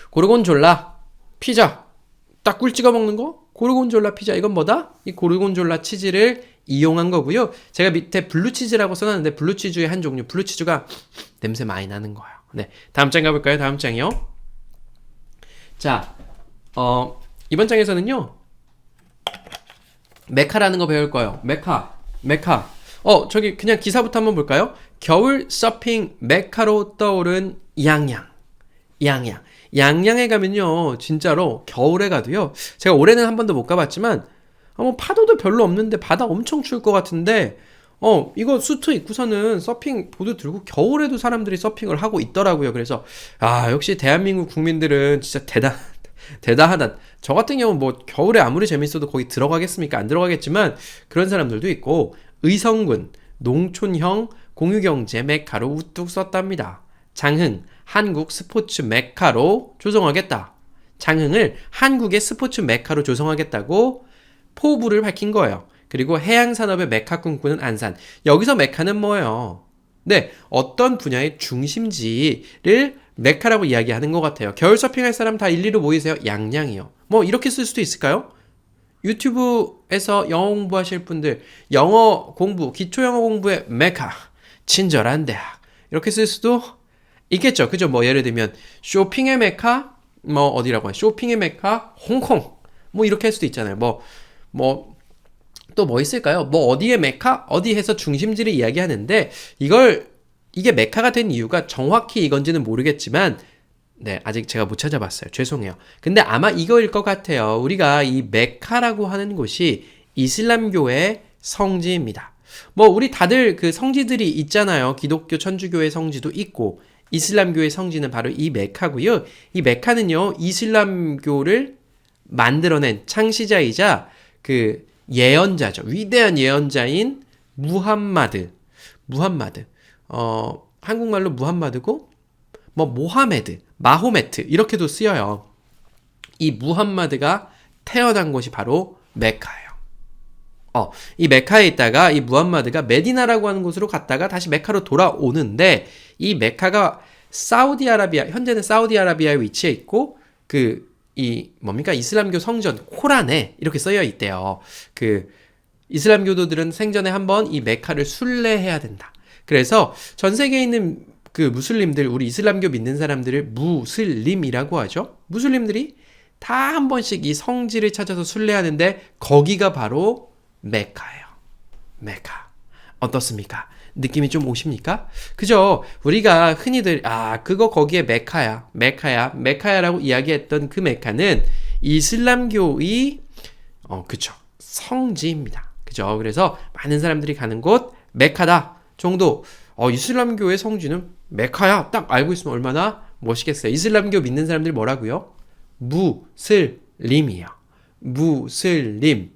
A: 고르곤졸라 피자 딱 꿀 찍어 먹는 거 고르곤졸라 피자 이건 뭐다? 이 고르곤졸라 치즈를 이용한 거고요. 제가 밑에 블루치즈라고 써놨는데 블루치즈의 한 종류 블루치즈가 냄새 많이 나는 거예요. 네, 다음 장 가볼까요? 다음 장이요. 자 이번 장에서는요 메카라는 거 배울 거예요. 메카 저기 그냥 기사부터 한번 볼까요? 겨울 서핑 메카로 떠오른 양양에 가면요 진짜로 겨울에 가도요 제가 올해는 한 번도 못 가봤지만 뭐 파도도 별로 없는데 바다 엄청 추울 것 같은데 이거 수트 입고서는 서핑 보드 들고 겨울에도 사람들이 서핑을 하고 있더라고요. 그래서 역시 대한민국 국민들은 진짜 대단하다. 저 같은 경우는 뭐 겨울에 아무리 재밌어도 거기 들어가겠습니까? 안 들어가겠지만 그런 사람들도 있고 의성군 농촌형 공유경제 메카로 우뚝 섰답니다. 장흥 한국 스포츠 메카로 조성하겠다. 장흥을 한국의 스포츠 메카로 조성하겠다고 포부를 밝힌 거예요. 그리고 해양산업의 메카 꿈꾸는 안산. 여기서 메카는 뭐예요? 네, 어떤 분야의 중심지를 메카라고 이야기하는 것 같아요. 겨울 서핑할 사람 다 일리로 모이세요. 양양이요. 뭐 이렇게 쓸 수도 있을까요? 유튜브에서 영어 공부하실 분들 영어 공부, 기초 영어 공부의 메카, 친절한 대학 이렇게 쓸 수도 있겠죠. 그죠? 뭐 예를 들면 쇼핑의 메카, 뭐 어디라고 해? 쇼핑의 메카, 홍콩. 뭐 이렇게 할 수도 있잖아요. 또 뭐 있을까요? 뭐 어디의 메카? 어디 해서 중심지를 이야기하는데 이게 메카가 된 이유가 정확히 이건지는 모르겠지만 네, 아직 제가 못 찾아봤어요. 죄송해요. 근데 아마 이거일 것 같아요. 우리가 이 메카라고 하는 곳이 이슬람교의 성지입니다. 뭐 우리 다들 그 성지들이 있잖아요. 기독교 천주교의 성지도 있고 이슬람교의 성지는 바로 이 메카고요. 이 메카는요. 이슬람교를 만들어낸 창시자이자 그 예언자죠. 위대한 예언자인 무함마드. 한국말로 무함마드고 뭐 모하메드, 마호메트 이렇게도 쓰여요. 이 무함마드가 태어난 곳이 바로 메카예요. 이 메카에 있다가 이 무함마드가 메디나라고 하는 곳으로 갔다가 다시 메카로 돌아오는데 이 메카가 사우디아라비아, 현재는 사우디아라비아에 위치해 있고, 이슬람교 성전, 코란에 이렇게 쓰여 있대요. 이슬람교도들은 생전에 한번 이 메카를 순례해야 된다. 그래서 전 세계에 있는 무슬림들, 우리 이슬람교 믿는 사람들을 무슬림이라고 하죠. 무슬림들이 다 한 번씩 이 성지를 찾아서 순례하는데 거기가 바로 메카예요. 메카. 어떻습니까? 느낌이 좀 오십니까? 그죠? 우리가 흔히들 그거 거기에 메카야라고 이야기했던 그 메카는 이슬람교의 그쵸, 성지입니다. 그죠? 그래서 많은 사람들이 가는 곳 메카다 정도. 이슬람교의 성지는 메카야 딱 알고 있으면 얼마나 멋있겠어요. 이슬람교 믿는 사람들 뭐라고요? 무슬림이요. 무슬림.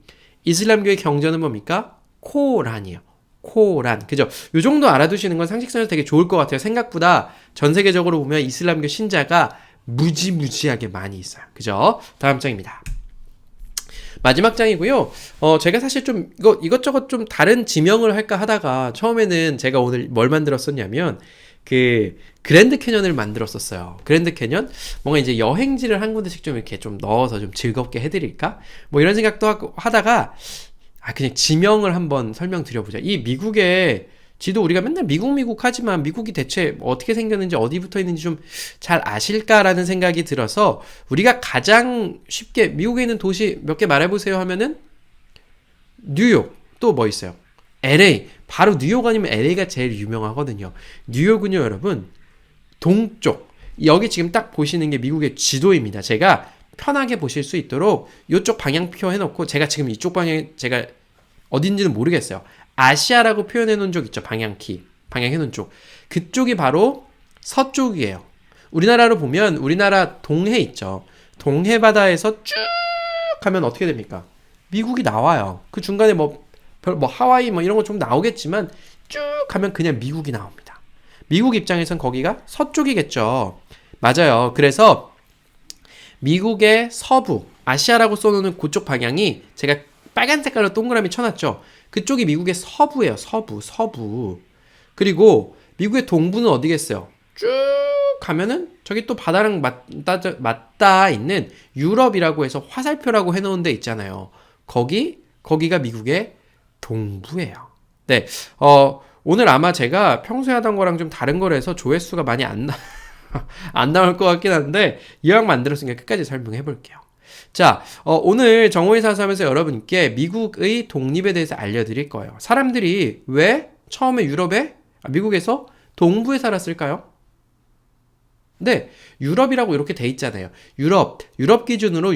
A: 이슬람교의 경전은 뭡니까? 코란이요. 코란. 그죠? 요 정도 알아두시는 건 상식선에서 되게 좋을 것 같아요. 생각보다 전 세계적으로 보면 이슬람교 신자가 무지무지하게 많이 있어요. 그죠? 다음 장입니다. 마지막 장이고요. 제가 사실 좀 이것저것 좀 다른 지명을 할까 하다가 처음에는 제가 오늘 뭘 만들었었냐면 그랜드 캐년을 만들었었어요. 그랜드 캐년? 뭔가 이제 여행지를 한 군데씩 좀 이렇게 좀 넣어서 좀 즐겁게 해드릴까? 뭐 이런 생각도 하다가 그냥 지명을 한번 설명드려보자. 이 미국의 지도 우리가 맨날 미국 하지만 미국이 대체 어떻게 생겼는지 어디 붙어 있는지 좀 잘 아실까라는 생각이 들어서 우리가 가장 쉽게 미국에 있는 도시 몇 개 말해보세요 하면은 뉴욕, 또 뭐 있어요? LA. 바로 뉴욕 아니면 LA가 제일 유명하거든요. 뉴욕은요 여러분 동쪽, 여기 지금 딱 보시는 게 미국의 지도입니다. 제가 편하게 보실 수 있도록 이쪽 방향표 해놓고 제가 지금 이쪽 방향 제가 어딘지는 모르겠어요. 아시아라고 표현해 놓은 쪽 있죠. 방향 해 놓은 쪽. 그쪽이 바로 서쪽이에요. 우리나라로 보면 우리나라 동해 있죠. 동해 바다에서 쭉 가면 어떻게 됩니까? 미국이 나와요. 그 중간에 뭐 하와이 뭐 이런 거 좀 나오겠지만 쭉 가면 그냥 미국이 나옵니다. 미국 입장에선 거기가 서쪽이겠죠. 맞아요. 그래서 미국의 서부, 아시아라고 써놓는 그쪽 방향이 제가 빨간 색깔로 동그라미 쳐놨죠. 그쪽이 미국의 서부예요. 서부. 그리고 미국의 동부는 어디겠어요? 쭉 가면은 저기 또 바다랑 맞닿아 있는 유럽이라고 해서 화살표라고 해놓은 데 있잖아요. 거기가 미국의 동부예요. 네, 오늘 아마 제가 평소에 하던 거랑 좀 다른 거라서 조회수가 많이 안 나올 것 같긴 한데 이왕 만들었으니까 끝까지 설명해 볼게요. 자, 오늘 정오의 사서하면서 여러분께 미국의 독립에 대해서 알려드릴 거예요. 사람들이 왜 처음에 미국에서 동부에 살았을까요? 네, 유럽이라고 이렇게 돼 있잖아요. 유럽 기준으로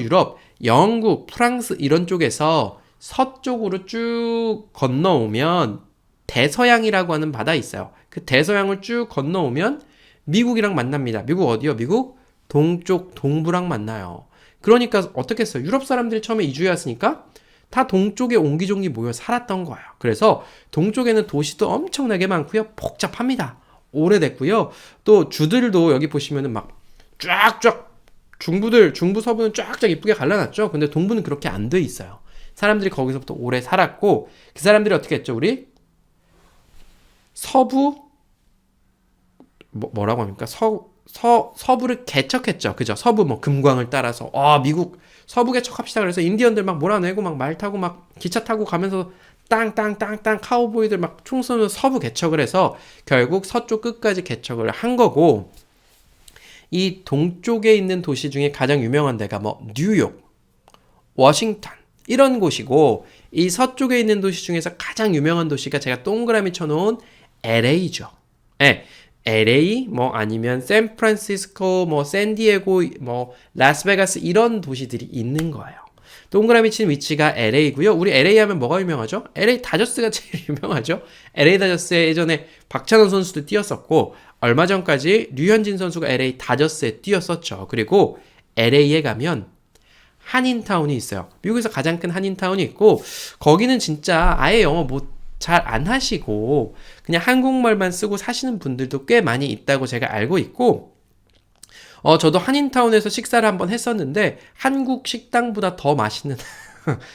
A: 영국, 프랑스 이런 쪽에서 서쪽으로 쭉 건너오면 대서양이라고 하는 바다 있어요. 그 대서양을 쭉 건너오면 미국이랑 만납니다. 미국 어디요? 미국 동쪽, 동부랑 만나요. 그러니까 어떻게 했어요? 유럽 사람들이 처음에 이주해 왔으니까 다 동쪽에 옹기종기 모여 살았던 거예요. 그래서 동쪽에는 도시도 엄청나게 많고요. 복잡합니다. 오래됐고요. 또 주들도 여기 보시면은 막 쫙쫙 중부 서부는 쫙쫙 이쁘게 갈라놨죠. 근데 동부는 그렇게 안 돼 있어요. 사람들이 거기서부터 오래 살았고 그 사람들이 어떻게 했죠? 우리 서부 뭐라고 합니까? 서부를 개척했죠. 그죠? 서부 뭐 금광을 따라서 미국 서부 개척합시다. 그래서 인디언들 막 몰아내고 막 말 타고 막 기차 타고 가면서 땅땅땅땅 카우보이들 막 총 쏘면서 서부 개척을 해서 결국 서쪽 끝까지 개척을 한 거고, 이 동쪽에 있는 도시 중에 가장 유명한 데가 뭐 뉴욕, 워싱턴 이런 곳이고, 이 서쪽에 있는 도시 중에서 가장 유명한 도시가 제가 동그라미 쳐놓은 LA죠. 네, LA 뭐 아니면 샌프란시스코 뭐 샌디에고 뭐 라스베가스 이런 도시들이 있는 거예요. 동그라미 친 위치가 LA고요. 우리 LA 하면 뭐가 유명하죠? LA 다저스가 제일 유명하죠. LA 다저스에 예전에 박찬호 선수도 뛰었었고 얼마 전까지 류현진 선수가 LA 다저스에 뛰었었죠. 그리고 LA에 가면 한인타운이 있어요. 미국에서 가장 큰 한인타운이 있고 거기는 진짜 아예 영어 잘 안 하시고 그냥 한국말만 쓰고 사시는 분들도 꽤 많이 있다고 제가 알고 있고, 저도 한인타운에서 식사를 한번 했었는데 한국 식당보다 더 맛있는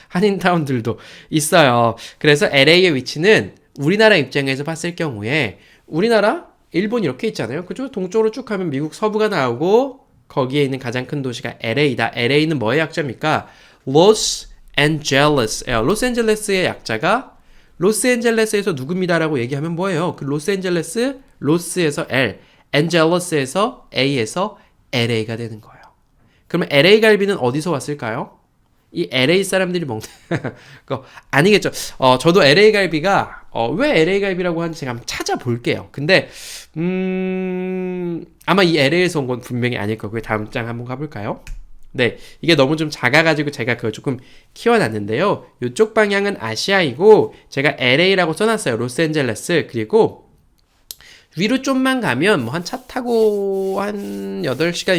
A: 한인타운들도 있어요. 그래서 LA의 위치는 우리나라 입장에서 봤을 경우에 우리나라 일본 이렇게 있잖아요. 그죠? 동쪽으로 쭉 가면 미국 서부가 나오고 거기에 있는 가장 큰 도시가 LA다. LA는 뭐의 약자입니까? 로스앤젤레스예요. 로스앤젤레스의 약자가 로스앤젤레스에서 누굽니다라고 얘기하면 뭐예요? 그 로스앤젤레스, 로스에서 L, 앤젤러스에서 A에서 LA가 되는 거예요. 그러면 LA 갈비는 어디서 왔을까요? 이 LA 사람들이 먹는 거 아니겠죠. 저도 LA 갈비가 왜 LA 갈비라고 하는지 제가 한번 찾아볼게요. 근데 아마 이 LA에서 온 건 분명히 아닐 거고요. 다음 장 한번 가볼까요? 네, 이게 너무 좀 작아가지고 제가 그걸 조금 키워놨는데요. 이쪽 방향은 아시아이고 제가 LA라고 써놨어요. 로스앤젤레스. 그리고 위로 좀만 가면 뭐 한 차 타고 한 8시간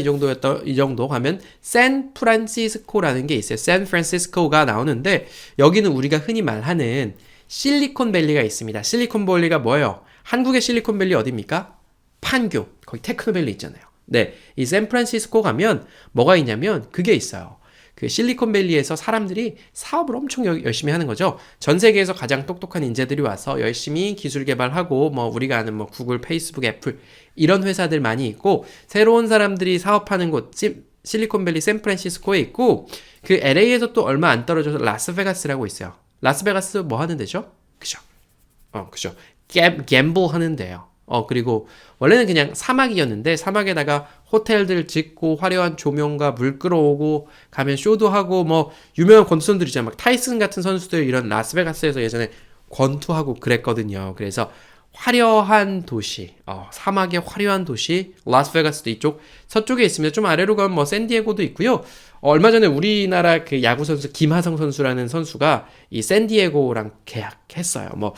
A: 이 정도 가면 샌프란시스코라는 게 있어요. 샌프란시스코가 나오는데 여기는 우리가 흔히 말하는 실리콘밸리가 있습니다. 실리콘밸리가 뭐예요? 한국의 실리콘밸리 어디입니까? 판교. 거기 테크노밸리 있잖아요. 네, 이 샌프란시스코 가면 뭐가 있냐면 그게 있어요. 그 실리콘밸리에서 사람들이 사업을 엄청 열심히 하는 거죠. 전 세계에서 가장 똑똑한 인재들이 와서 열심히 기술 개발하고 뭐 우리가 아는 뭐 구글, 페이스북, 애플 이런 회사들 많이 있고 새로운 사람들이 사업하는 곳 실리콘밸리 샌프란시스코에 있고 그 LA에서 또 얼마 안 떨어져서 라스베가스라고 있어요. 라스베가스 뭐 하는 데죠? 그죠? 그죠. 갬블 하는 데요. 그리고 원래는 그냥 사막이었는데 사막에다가 호텔들 짓고 화려한 조명과 물 끌어오고 가면 쇼도 하고 뭐 유명한 권투선수들 있잖아요. 막 타이슨 같은 선수들 이런 라스베가스에서 예전에 권투하고 그랬거든요. 그래서 화려한 도시, 사막의 화려한 도시 라스베가스도 이쪽 서쪽에 있습니다. 좀 아래로 가면 뭐 샌디에고도 있고요. 얼마 전에 우리나라 그 야구 선수 김하성 선수라는 선수가 이 샌디에고랑 계약했어요. 뭐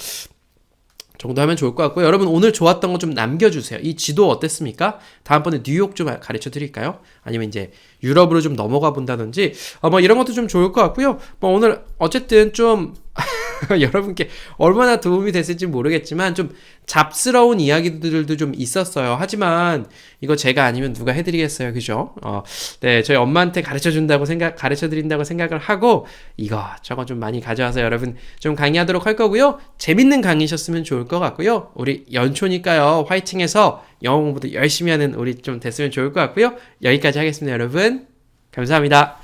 A: 정도 하면 좋을 것 같고요. 여러분 오늘 좋았던 거 좀 남겨주세요. 이 지도 어땠습니까? 다음번에 뉴욕 좀 가르쳐 드릴까요? 아니면 이제 유럽으로 좀 넘어가 본다든지 뭐 이런 것도 좀 좋을 것 같고요. 뭐 오늘 어쨌든 좀 여러분께 얼마나 도움이 됐을지 모르겠지만 좀 잡스러운 이야기들도 좀 있었어요. 하지만 이거 제가 아니면 누가 해드리겠어요, 그죠? 네, 저희 엄마한테 가르쳐 드린다고 생각을 하고 이거 저거 좀 많이 가져와서 여러분 좀 강의하도록 할 거고요. 재밌는 강의셨으면 좋을 것 같고요. 우리 연초니까요, 화이팅해서 영어 공부도 열심히 하는 우리 좀 됐으면 좋을 것 같고요. 여기까지 하겠습니다, 여러분. 감사합니다.